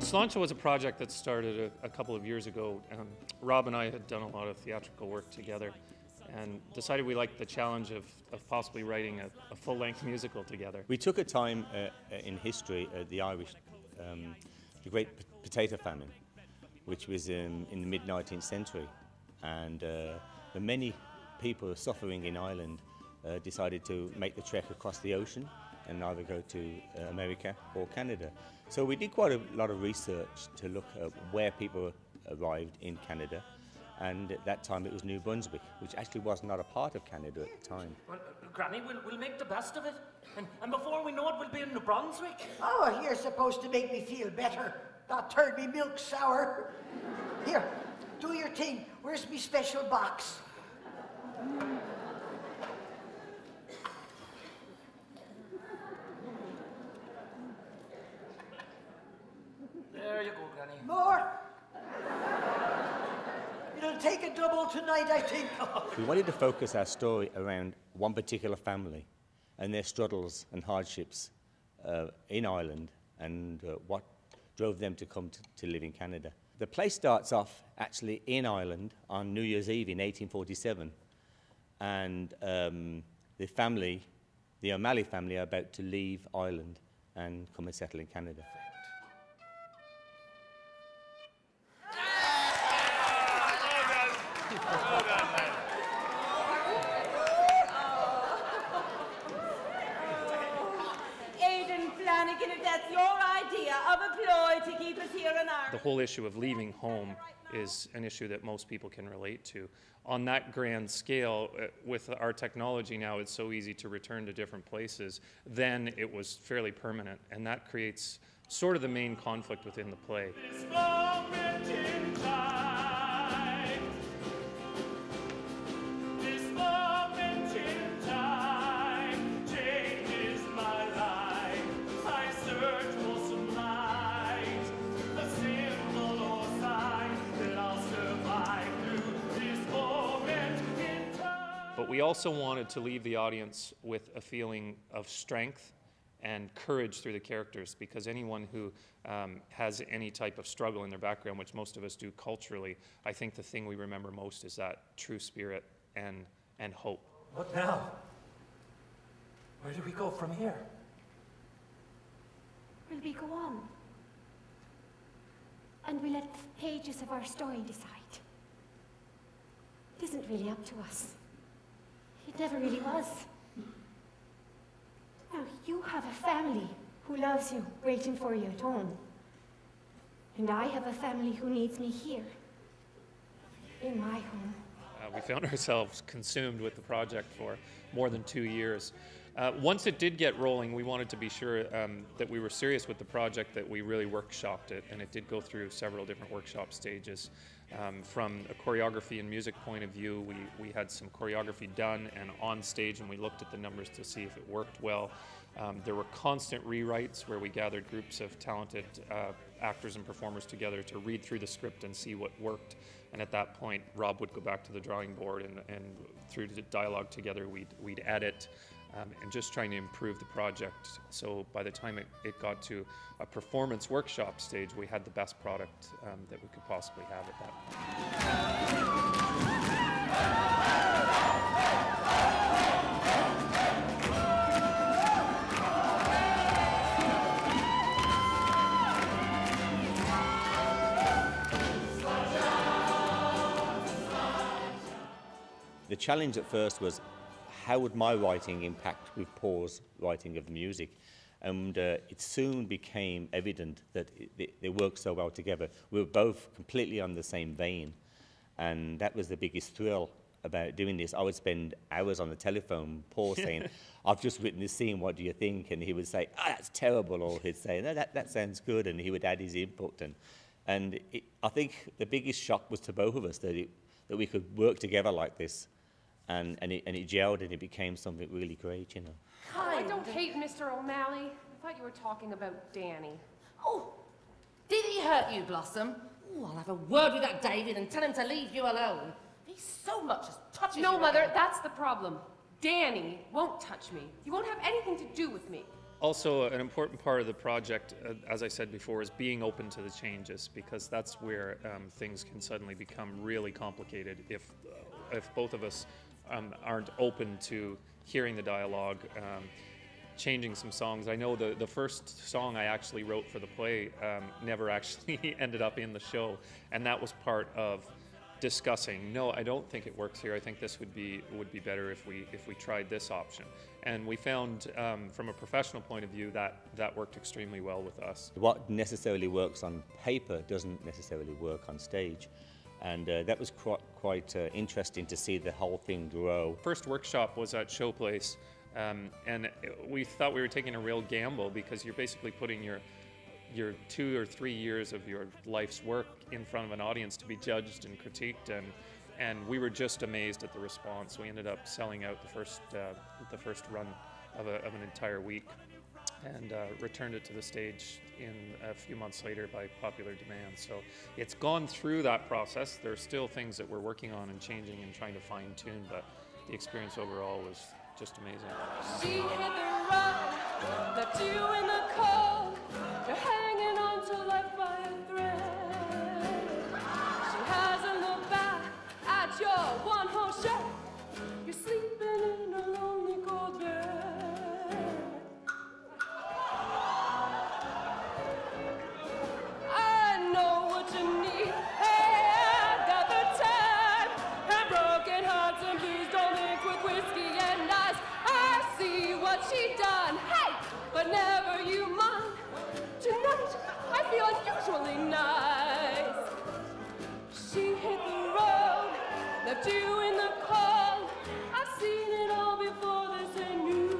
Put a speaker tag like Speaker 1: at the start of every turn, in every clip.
Speaker 1: Slainte was a project that started a couple of years ago. Rob and I had done a lot of theatrical work together and decided we liked the challenge of possibly writing a full-length musical together.
Speaker 2: We took a time in history, the Irish, the Great Potato Famine, which was in the mid-19th century, and many people suffering in Ireland decided to make the trek across the ocean and either go to America or Canada. So we did quite a lot of research to look at where people arrived in Canada, and at that time it was New Brunswick, which actually was not a part of Canada at the time.
Speaker 3: Well, Granny, we'll make the best of it, and before we know it, we'll be in New Brunswick.
Speaker 4: Oh, you're supposed to make me feel better. That turned me milk sour. Here, do your thing. Where's me special box?
Speaker 3: There you go, Granny.
Speaker 4: More? It'll take a double tonight, I think.
Speaker 2: We wanted to focus our story around one particular family and their struggles and hardships in Ireland and what drove them to come to live in Canada. The play starts off actually in Ireland on New Year's Eve in 1847, and the family, the O'Malley family, are about to leave Ireland and come and settle in Canada.
Speaker 5: If that's your idea of a ploy to keep us here in Ireland.
Speaker 1: The whole issue of leaving home is an issue that most people can relate to. On that grand scale, with our technology now, it's so easy to return to different places. Then it was fairly permanent, and that creates sort of the main conflict within the play.
Speaker 6: This moment in time. This moment in time changes my life. I search for some light, a symbol or sign that I'll survive through this moment in time.
Speaker 1: But we also wanted to leave the audience with a feeling of strength and courage through the characters, because anyone who has any type of struggle in their background, which most of us do culturally, I think the thing we remember most is that true spirit and hope.
Speaker 3: What now? Where do we go from here?
Speaker 7: Will we go on? And we let the pages of our story decide? It isn't really up to us. It never really was. Now, you have a family who loves you, waiting for you at home. And I have a family who needs me here, in my home.
Speaker 1: We found ourselves consumed with the project for more than 2 years. Once it did get rolling, we wanted to be sure that we were serious with the project, that we really workshopped it, and it did go through several different workshop stages. From a choreography and music point of view, we had some choreography done and on stage, and we looked at the numbers to see if it worked well. There were constant rewrites where we gathered groups of talented actors and performers together to read through the script and see what worked. And at that point, Rob would go back to the drawing board, and through the dialogue together, we'd edit, and just trying to improve the project. So by the time it got to a performance workshop stage, we had the best product that we could possibly have at that
Speaker 2: The challenge at first was, how would my writing impact with Paul's writing of the music? And it soon became evident that they worked so well together. We were both completely on the same vein, and that was the biggest thrill about doing this. I would spend hours on the telephone, Paul saying, I've just written this scene, what do you think? And he would say, oh, that's terrible, or he'd say, no, that sounds good, and he would add his input. And I think the biggest shock was to both of us that we could work together like this. And it gelled, and it became something really great, you know.
Speaker 8: I don't hate Mr. O'Malley. I thought you were talking about Danny.
Speaker 9: Oh, did he hurt you, Blossom? Oh, I'll have a word with that David and tell him to leave you alone. He so much as touches you.
Speaker 8: No, Mother, that's the problem. Danny won't touch me. He won't have anything to do with me.
Speaker 1: Also, an important part of the project, as I said before, is being open to the changes, because that's where things can suddenly become really complicated if both of us aren't open to hearing the dialogue, changing some songs. I know the first song I actually wrote for the play never actually ended up in the show, and that was part of discussing, no, I don't think it works here. I think this would be better if we tried this option. And we found, from a professional point of view, that worked extremely well with us.
Speaker 2: What necessarily works on paper doesn't necessarily work on stage. And that was quite interesting to see the whole thing grow.
Speaker 1: First workshop was at Showplace, and we thought we were taking a real gamble, because you're basically putting your 2 or 3 years of your life's work in front of an audience to be judged and critiqued, and we were just amazed at the response. We ended up selling out the first run of an entire week, and returned it to the stage in a few months later by popular demand. So it's gone through that process. There are still things that we're working on and changing and trying to fine tune, but the experience overall was just amazing.
Speaker 8: She hit the road, left you in the cold. You're hanging on to life by a thread. She hasn't looked back at your one-horse show. You're sleeping in a lonely cold bed. I know what you need. Hey, I've got the time. And broken hearts and blues don't mix with whiskey and ice. I see what she done. Hey, but never you mind. Tonight, I feel unusually nice. She hit the road, left you in the cold. I've seen it all before this ain't news.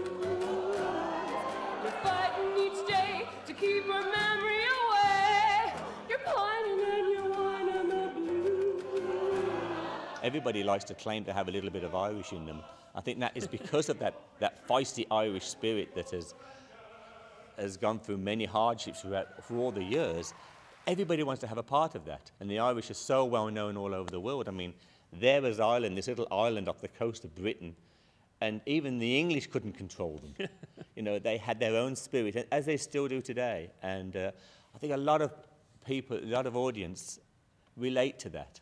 Speaker 8: You're fighting each day to keep her memory away. You're pining and you're whining the blues.
Speaker 2: Everybody likes to claim to have a little bit of Irish in them. I think that is because of that feisty Irish spirit that has gone through many hardships for all the years. Everybody wants to have a part of that, and the Irish are so well known all over the world. I mean, there was Ireland, this little island off the coast of Britain, and even the English couldn't control them. You know, they had their own spirit, as they still do today. And I think a lot of people, a lot of audience relate to that.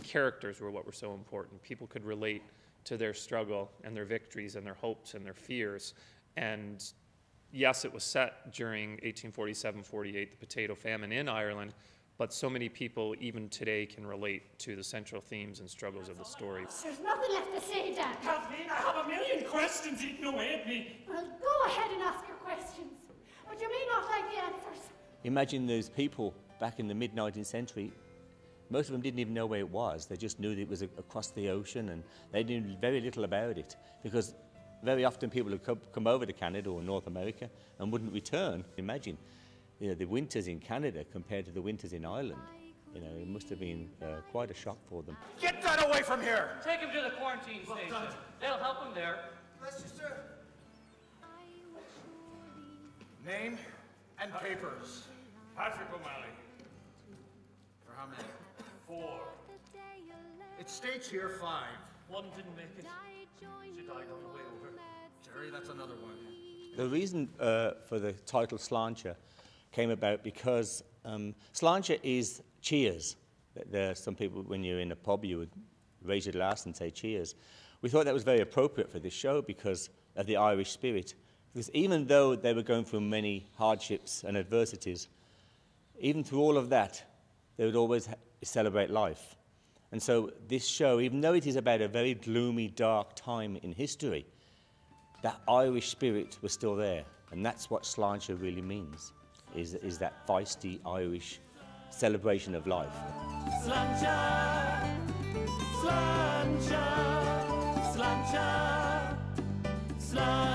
Speaker 1: Characters were what were so important. People could relate to their struggle and their victories and their hopes and their fears. And yes, it was set during 1847-48, the potato famine in Ireland, but so many people even today can relate to the central themes and struggles of the story.
Speaker 7: There's nothing left to say, Dan.
Speaker 6: Kathleen, I have a million questions eating away at me.
Speaker 7: Well, go ahead and ask your questions, but you may not like the answers.
Speaker 2: Imagine those people back in the mid-19th century. Most of them didn't even know where it was. They just knew that it was across the ocean, and they knew very little about it, because very often people would come over to Canada or North America and wouldn't return. Imagine, you know, the winters in Canada compared to the winters in Ireland. You know, it must have been quite a shock for them.
Speaker 6: Get that away from here!
Speaker 3: Take him to the quarantine station. They'll help him there.
Speaker 6: Bless you, sir. Name and papers.
Speaker 10: Patrick O'Malley.
Speaker 6: For how many?
Speaker 10: 4.
Speaker 6: It states here 5.
Speaker 3: One didn't make it. She died on the way over.
Speaker 6: Jerry, that's another one.
Speaker 2: The reason for the title Slainte came about because Slainte is cheers. There are some people, when you're in a pub, you would raise your glass and say cheers. We thought that was very appropriate for this show because of the Irish spirit. Because even though they were going through many hardships and adversities, even through all of that, they would always celebrate life. And so this show, even though it is about a very gloomy, dark time in history, that Irish spirit was still there. And that's what Slainte really means, is that feisty Irish celebration of life.
Speaker 6: Slainte, Slainte, Slainte, Slainte.